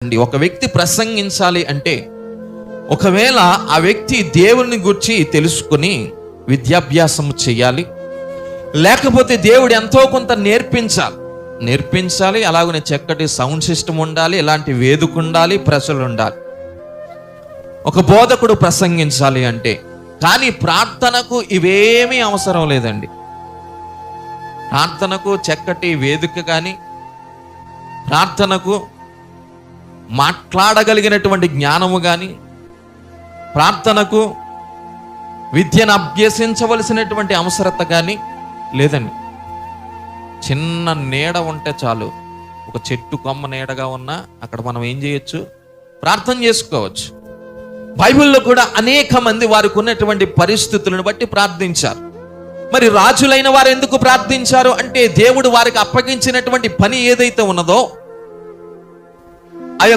ఒక వ్యక్తి ప్రసంగించాలి అంటే ఒకవేళ ఆ వ్యక్తి దేవుని గురించి తెలుసుకుని విద్యాభ్యాసం చేయాలి, లేకపోతే దేవుడు ఎంతో కొంత నేర్పించాలి. అలాగనే చక్కటి సౌండ్ సిస్టమ్ ఉండాలి, ఇలాంటి వేదిక ఉండాలి, ప్రజలు ఉండాలి. ఒక బోధకుడు ప్రసంగించాలి అంటే, కానీ ప్రార్థనకు ఇవేమీ అవసరం లేదండి. ప్రార్థనకు చక్కటి వేదిక కానీ, ప్రార్థనకు మాట్లాడగలిగినటువంటి జ్ఞానము కానీ, ప్రార్థనకు విద్యను అభ్యసించవలసినటువంటి అవసరత కానీ లేదండి. చిన్న నీడ ఉంటే చాలు, ఒక చెట్టు కొమ్మ నీడగా ఉన్నా అక్కడ మనం ఏం చేయొచ్చు? ప్రార్థన చేసుకోవచ్చు. బైబిల్లో కూడా అనేక మంది వారికి ఉన్నటువంటి పరిస్థితులను బట్టి ప్రార్థించారు. మరి రాజులైన వారు ఎందుకు ప్రార్థించారు అంటే, దేవుడు వారికి అప్పగించినటువంటి పని ఏదైతే ఉన్నదో